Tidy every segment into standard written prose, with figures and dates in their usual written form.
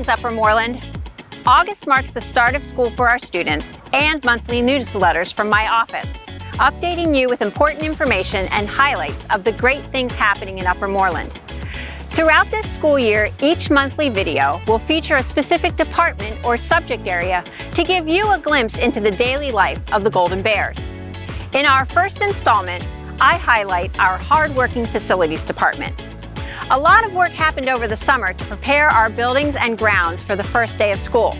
Greetings, Upper Moreland. August marks the start of school for our students and monthly newsletters from my office, updating you with important information and highlights of the great things happening in Upper Moreland. Throughout this school year, each monthly video will feature a specific department or subject area to give you a glimpse into the daily life of the Golden Bears. In our first installment, I highlight our hardworking facilities department. A lot of work happened over the summer to prepare our buildings and grounds for the first day of school.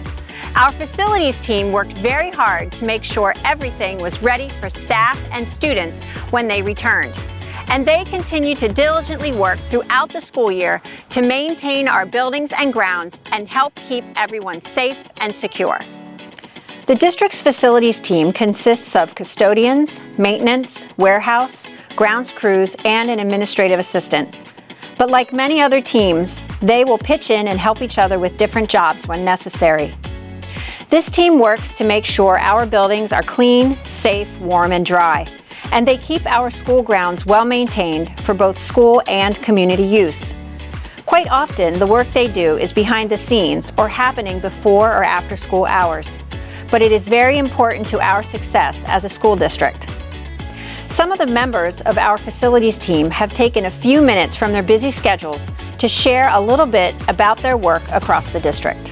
Our facilities team worked very hard to make sure everything was ready for staff and students when they returned. And they continue to diligently work throughout the school year to maintain our buildings and grounds and help keep everyone safe and secure. The district's facilities team consists of custodians, maintenance, warehouse, grounds crews, and an administrative assistant. But like many other teams, they will pitch in and help each other with different jobs when necessary. This team works to make sure our buildings are clean, safe, warm, and dry, and they keep our school grounds well maintained for both school and community use. Quite often, the work they do is behind the scenes or happening before or after school hours, but it is very important to our success as a school district. Some of the members of our facilities team have taken a few minutes from their busy schedules to share a little bit about their work across the district.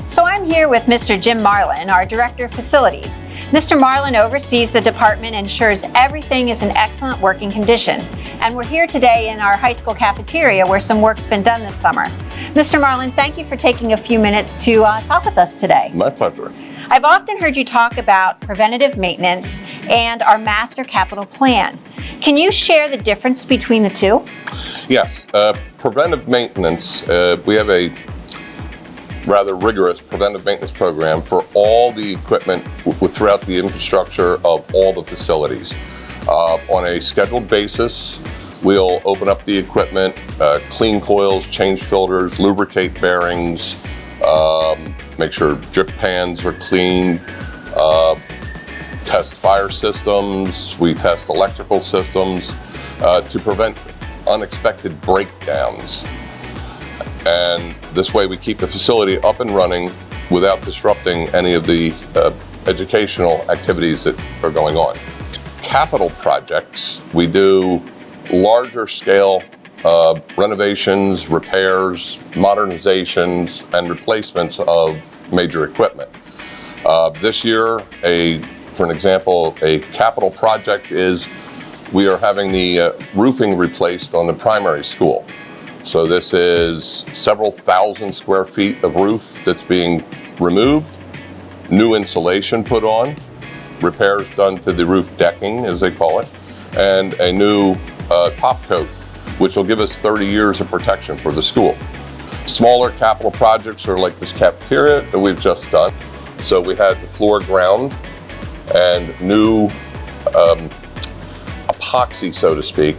So I'm here with Mr. Jim Marlin, our Director of Facilities. Mr. Marlin oversees the department and ensures everything is in excellent working condition. And we're here today in our high school cafeteria where some work's been done this summer. Mr. Marlin, thank you for taking a few minutes to talk with us today. My pleasure. I've often heard you talk about preventative maintenance and our master capital plan. Can you share the difference between the two? Yes, preventive maintenance, we have a rather rigorous preventive maintenance program for all the equipment throughout the infrastructure of all the facilities. On a scheduled basis, we'll open up the equipment, clean coils, change filters, lubricate bearings, make sure drip pans are clean, test fire systems, we test electrical systems to prevent unexpected breakdowns. And this way we keep the facility up and running without disrupting any of the educational activities that are going on. Capital projects, we do larger scale renovations, repairs, modernizations, and replacements of major equipment. This year, for an example, a capital project is we are having the roofing replaced on the primary school. So this is several thousand square feet of roof that's being removed, new insulation put on, repairs done to the roof decking, as they call it, and a new top coat, which will give us 30 years of protection for the school. Smaller capital projects are like this cafeteria that we've just done. So we had the floor ground and new epoxy, so to speak,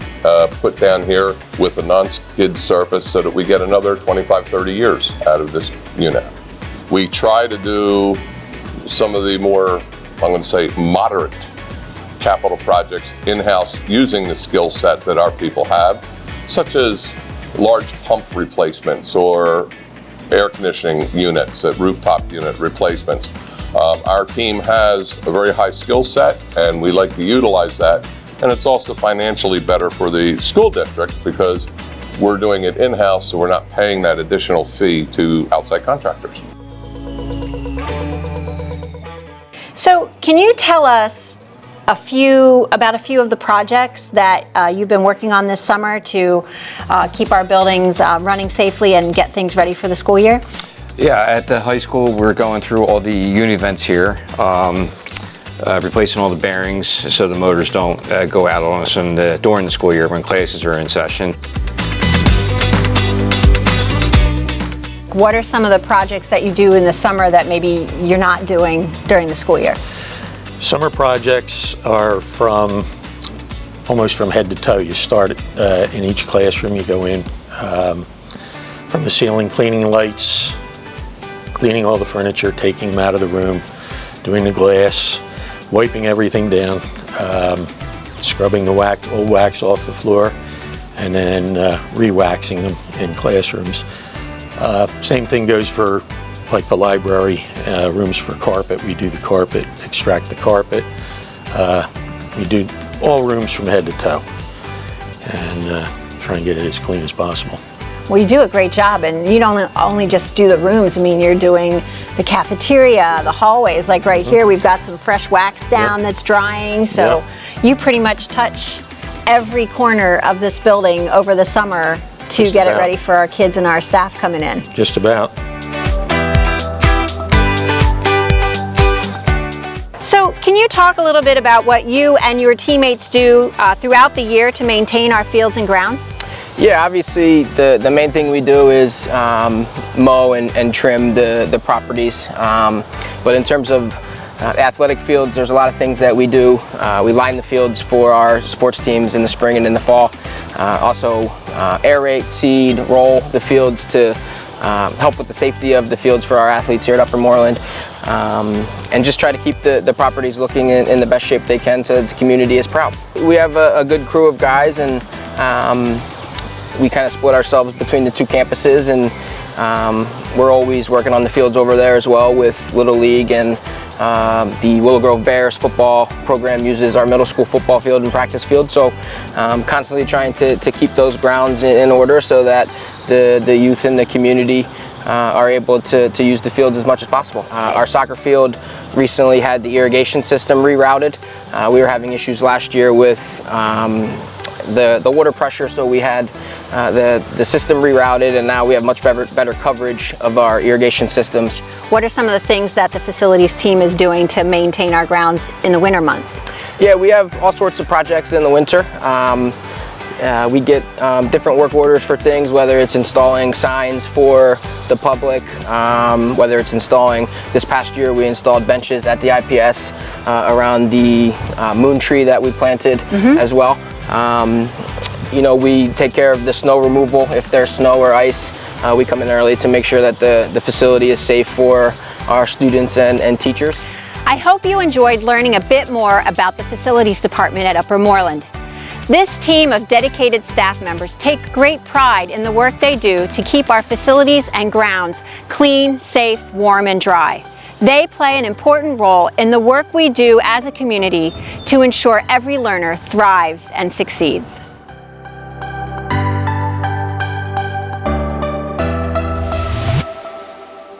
put down here with a non-skid surface so that we get another 25, 30 years out of this unit. We try to do some of the more, I'm going to say, moderate capital projects in-house using the skill set that our people have, such as large pump replacements or air conditioning units, rooftop unit replacements. Our team has a very high skill set and we like to utilize that. And it's also financially better for the school district because we're doing it in-house, so we're not paying that additional fee to outside contractors. So can you tell us about a few of the projects that you've been working on this summer to keep our buildings running safely and get things ready for the school year? Yeah, at the high school, we're going through all the unit vents here, replacing all the bearings so the motors don't go out on us during the school year when classes are in session. What are some of the projects that you do in the summer that maybe you're not doing during the school year? Summer projects are almost from head to toe. You start in each classroom, you go in from the ceiling, cleaning lights, cleaning all the furniture, taking them out of the room, doing the glass, wiping everything down, scrubbing the old wax off the floor, and then re-waxing them in classrooms. Same thing goes for like the library, rooms for carpet. We do the carpet, extract the carpet. We do all rooms from head to toe and try and get it as clean as possible. Well, you do a great job, and you don't only just do the rooms. I mean, you're doing the cafeteria, the hallways. Like right here, we've got some fresh wax down that's drying. So you pretty much touch every corner of this building over the summer to get it ready for our kids and our staff coming in. Just about. So can you talk a little bit about what you and your teammates do throughout the year to maintain our fields and grounds? Yeah, obviously the main thing we do is mow and trim the properties. But in terms of athletic fields, there's a lot of things that we do. We line the fields for our sports teams in the spring and in the fall. Also aerate, seed, roll the fields to help with the safety of the fields for our athletes here at Upper Moreland. And just try to keep the properties looking in the best shape they can so the community is proud. We have a good crew of guys, and we kind of split ourselves between the two campuses, and we're always working on the fields over there as well with Little League, and the Willow Grove Bears football program uses our middle school football field and practice field. So constantly trying to keep those grounds in order so that the youth in the community are able to use the fields as much as possible. Our soccer field recently had the irrigation system rerouted. We were having issues last year with the water pressure, so we had the system rerouted, and now we have much better coverage of our irrigation systems. What are some of the things that the facilities team is doing to maintain our grounds in the winter months? Yeah, we have all sorts of projects in the winter. We get different work orders for things, whether it's installing signs for the public, whether it's installing, this past year we installed benches at the IPS around the moon tree that we planted as well. You know, we take care of the snow removal. If there's snow or ice, we come in early to make sure that the facility is safe for our students and teachers. I hope you enjoyed learning a bit more about the facilities department at Upper Moreland. This team of dedicated staff members take great pride in the work they do to keep our facilities and grounds clean, safe, warm, and dry. They play an important role in the work we do as a community to ensure every learner thrives and succeeds.